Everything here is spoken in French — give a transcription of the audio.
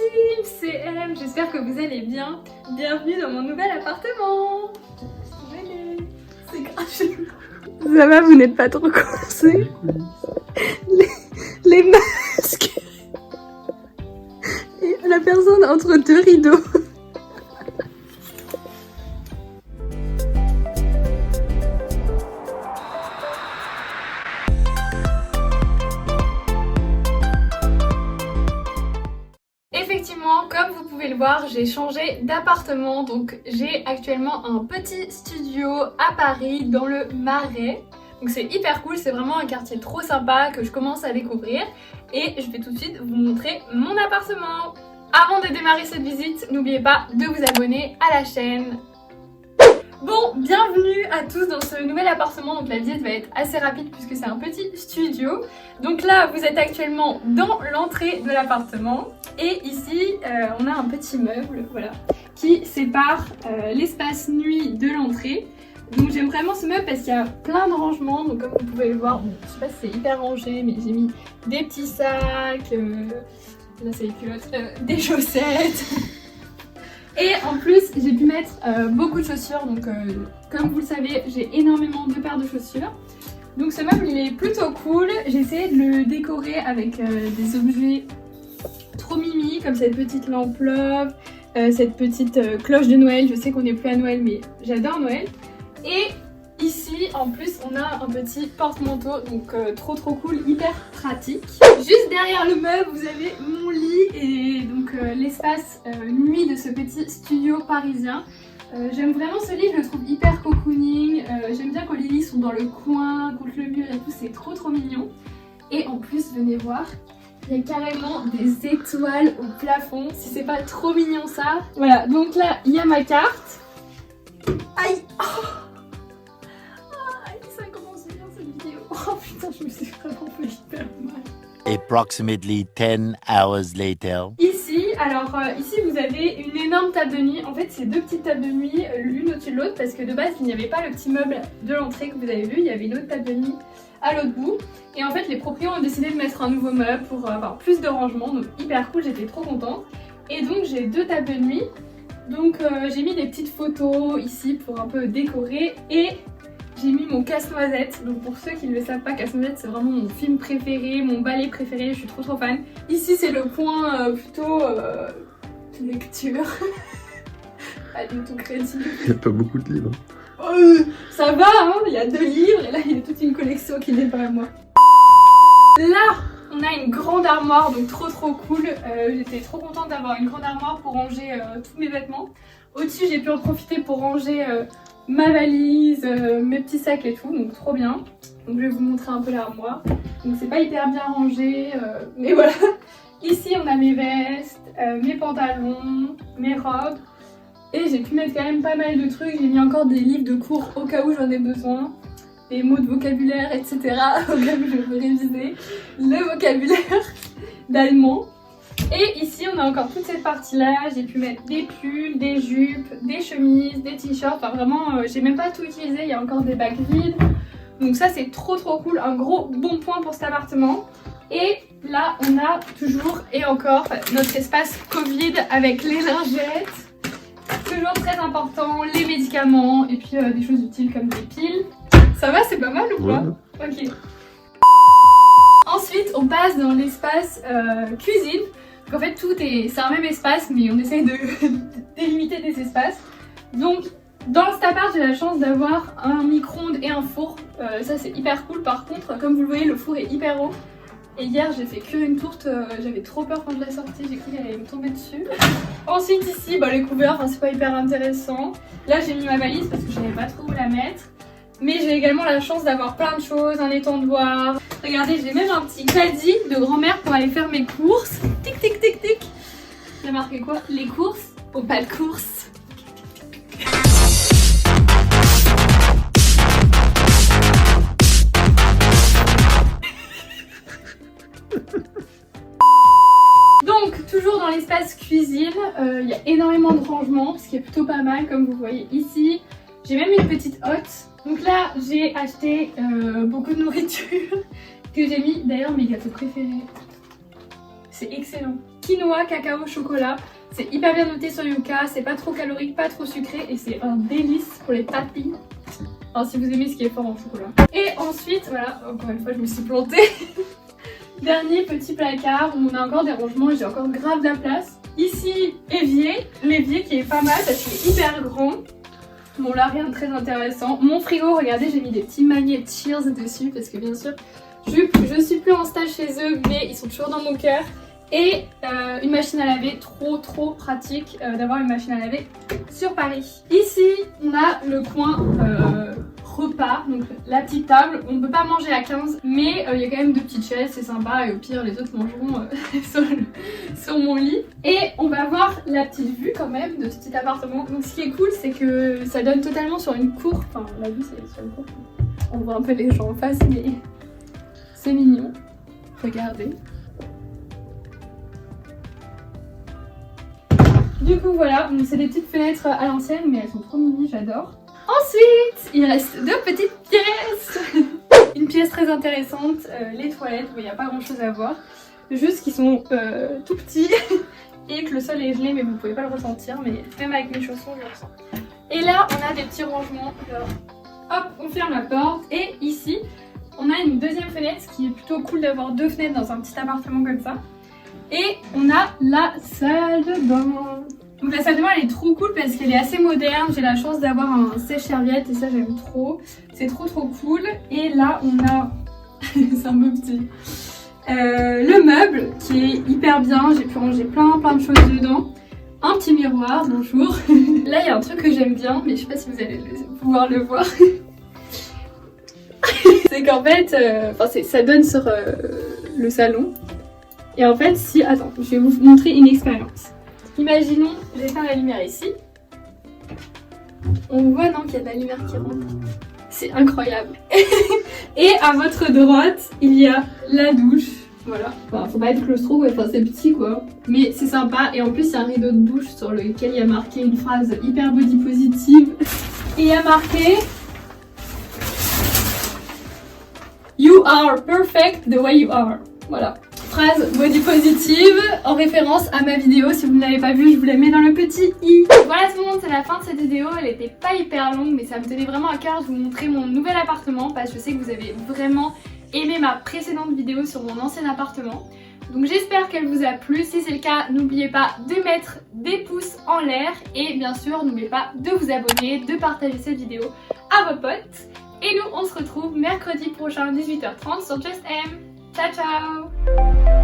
team, c'est M, j'espère que vous allez bien. Bienvenue dans mon nouvel appartement. Venez, c'est grave. Ça va, vous n'êtes pas trop coincés. Les masques et la personne entre deux rideaux. Effectivement, comme vous pouvez le voir, j'ai changé d'appartement, donc j'ai actuellement un petit studio à Paris dans le Marais. Donc c'est hyper cool, c'est vraiment un quartier trop sympa que je commence à découvrir et je vais tout de suite vous montrer mon appartement. Avant de démarrer cette visite, n'oubliez pas de vous abonner à la chaîne. Bon, bienvenue à tous dans ce nouvel appartement, donc la visite va être assez rapide puisque c'est un petit studio. Donc là, vous êtes actuellement dans l'entrée de l'appartement et ici, on a un petit meuble, voilà, qui sépare l'espace nuit de l'entrée. Donc j'aime vraiment ce meuble parce qu'il y a plein de rangements, donc comme vous pouvez le voir, bon, je sais pas si c'est hyper rangé, mais j'ai mis des petits sacs, là c'est les culottes, des chaussettes. Et en plus, j'ai pu mettre beaucoup de chaussures, donc comme vous le savez, j'ai énormément de paires de chaussures. Donc ce meuble, il est plutôt cool. J'ai essayé de le décorer avec des objets trop mimi, comme cette petite lampe love, cette petite cloche de Noël. Je sais qu'on n'est plus à Noël, mais j'adore Noël. Et ici, en plus, on a un petit porte-manteau, donc trop cool, hyper pratique. Juste derrière le meuble, vous avez mon lit et donc l'espace nuit de ce petit studio parisien. J'aime vraiment ce lit, je le trouve hyper cocooning. J'aime bien quand les lits sont dans le coin, contre le mur et tout, c'est trop mignon. Et en plus, venez voir, il y a carrément des étoiles au plafond, si c'est pas trop mignon ça. Voilà, donc là, il y a ma carte. Aïe, oh, ça commence bien cette vidéo. Oh putain, je me suis vraiment fait hyper mal. Approximately 10 hours later. Ici, alors ici vous avez une énorme table de nuit. En fait, c'est deux petites tables de nuit, l'une au-dessus de l'autre, parce que de base, il n'y avait pas le petit meuble de l'entrée que vous avez vu, il y avait une autre table de nuit à l'autre bout. Et en fait, les propriétaires ont décidé de mettre un nouveau meuble pour avoir plus de rangement, donc hyper cool, j'étais trop contente. Et donc, j'ai deux tables de nuit. Donc, j'ai mis des petites photos ici pour un peu décorer et j'ai mis mon casse-noisette. Donc pour ceux qui ne le savent pas, Casse-Noisette c'est vraiment mon film préféré, mon ballet préféré, je suis trop fan. Ici c'est le point plutôt lecture. Pas du tout créatif. Il n'y a pas beaucoup de livres. Ça va hein, il y a 2 livres et là il y a toute une collection qui n'est pas à moi. Là on a une grande armoire, donc trop cool. J'étais trop contente d'avoir une grande armoire pour ranger tous mes vêtements. Au-dessus j'ai pu en profiter pour ranger ma valise, mes petits sacs et tout, donc trop bien. Donc je vais vous montrer un peu l'armoire. Donc c'est pas hyper bien rangé, mais voilà. Ici on a mes vestes, mes pantalons, mes robes. Et j'ai pu mettre quand même pas mal de trucs. J'ai mis encore des livres de cours au cas où j'en ai besoin. Des mots de vocabulaire, etc. Au cas où je veux réviser le vocabulaire d'allemand. Et ici on a encore toute cette partie là, j'ai pu mettre des pulls, des jupes, des chemises, des t-shirts, enfin vraiment j'ai même pas tout utilisé, il y a encore des bacs vides. Donc ça c'est trop cool, un gros bon point pour cet appartement. Et là on a toujours et encore notre espace Covid avec les lingettes, toujours très important, les médicaments et puis des choses utiles comme des piles. Ça va, c'est pas mal ou pas? Ouais. Ok. Ensuite on passe dans l'espace cuisine. Donc en fait c'est un même espace mais on essaye de délimiter des espaces. Donc dans cet appart j'ai la chance d'avoir un micro-ondes et un four. Ça c'est hyper cool. Par contre comme vous le voyez le four est hyper haut. Et hier j'ai fait cuire une tourte, j'avais trop peur quand je l'ai sortie, j'ai cru qu'elle allait me tomber dessus. Ensuite ici les couverts, c'est pas hyper intéressant. Là j'ai mis ma valise parce que je savais pas trop où la mettre. Mais j'ai également la chance d'avoir plein de choses, un étendoir. Regardez, j'ai même un petit caddie de grand-mère pour aller faire mes courses. Tic. Il y a marqué quoi? Les courses? Oh, pas de courses. Donc, toujours dans l'espace cuisine, il y a énormément de rangements, ce qui est plutôt pas mal, comme vous voyez ici. J'ai même une petite hotte. Donc là, j'ai acheté beaucoup de nourriture que j'ai mis, d'ailleurs, mes gâteaux préférés. C'est excellent. quinoa, cacao, chocolat. C'est hyper bien noté sur Yuka, c'est pas trop calorique, pas trop sucré et c'est un délice pour les papilles. Alors si vous aimez ce qui est fort en chocolat. Et ensuite, voilà, encore une fois je me suis plantée. Dernier petit placard où on a encore des rangements et j'ai encore grave de la place. Ici, évier, l'évier qui est pas mal parce qu'il est hyper grand. Bon là rien de très intéressant. Mon frigo, regardez, j'ai mis des petits magnets Cheers dessus parce que bien sûr je suis plus en stage chez eux mais ils sont toujours dans mon cœur. Et une machine à laver, trop pratique d'avoir une machine à laver sur Paris. Ici, on a le coin repas, donc la petite table. On ne peut pas manger à 15, mais il y a quand même 2 petites chaises, c'est sympa. Et au pire, les autres mangeront sur mon lit. Et on va voir la petite vue quand même de ce petit appartement. Donc ce qui est cool, c'est que ça donne totalement sur une cour. Enfin, la vue, c'est sur une cour. On voit un peu les gens en face, mais c'est mignon. Regardez. Du coup voilà, c'est des petites fenêtres à l'ancienne mais elles sont trop mini, j'adore. Ensuite, il reste 2 petites pièces. Une pièce très intéressante, les toilettes, il n'y a pas grand chose à voir. Juste qu'ils sont tout petits et que le sol est gelé mais vous pouvez pas le ressentir, mais même avec mes chaussons je le ressens. Et là on a des petits rangements, alors, hop on ferme la porte et ici on a une deuxième fenêtre, ce qui est plutôt cool d'avoir 2 fenêtres dans un petit appartement comme ça. Et on a la salle de bain. Donc la salle de bain elle est trop cool parce qu'elle est assez moderne. J'ai la chance d'avoir un sèche-serviette et ça j'aime trop. C'est trop cool. Et là on a, c'est un peu petit, le meuble qui est hyper bien. J'ai pu ranger plein de choses dedans. Un petit miroir, bonjour. Là il y a un truc que j'aime bien mais je sais pas si vous allez pouvoir le voir. C'est qu'en fait, ça donne sur le salon. Et en fait, si... Attends, je vais vous montrer une expérience. Imaginons, j'éteins la lumière ici. On voit, non, qu'il y a de la lumière qui rentre. C'est incroyable. Et à votre droite, il y a la douche. Voilà. Enfin, faut pas être claustro, ouais, enfin, c'est petit, quoi. Mais c'est sympa. Et en plus, il y a un rideau de douche sur lequel il y a marqué une phrase hyper body positive. Et il y a marqué... You are perfect the way you are. Voilà. Phrase body positive en référence à ma vidéo. Si vous ne l'avez pas vue, je vous la mets dans le petit i. Voilà tout le monde, c'est la fin de cette vidéo. Elle était pas hyper longue mais ça me tenait vraiment à cœur de vous montrer mon nouvel appartement parce que je sais que vous avez vraiment aimé ma précédente vidéo sur mon ancien appartement. Donc j'espère qu'elle vous a plu. Si c'est le cas, n'oubliez pas de mettre des pouces en l'air et bien sûr n'oubliez pas de vous abonner, de partager cette vidéo à vos potes. Et nous on se retrouve mercredi prochain 18h30 sur Just M. Ciao ciao.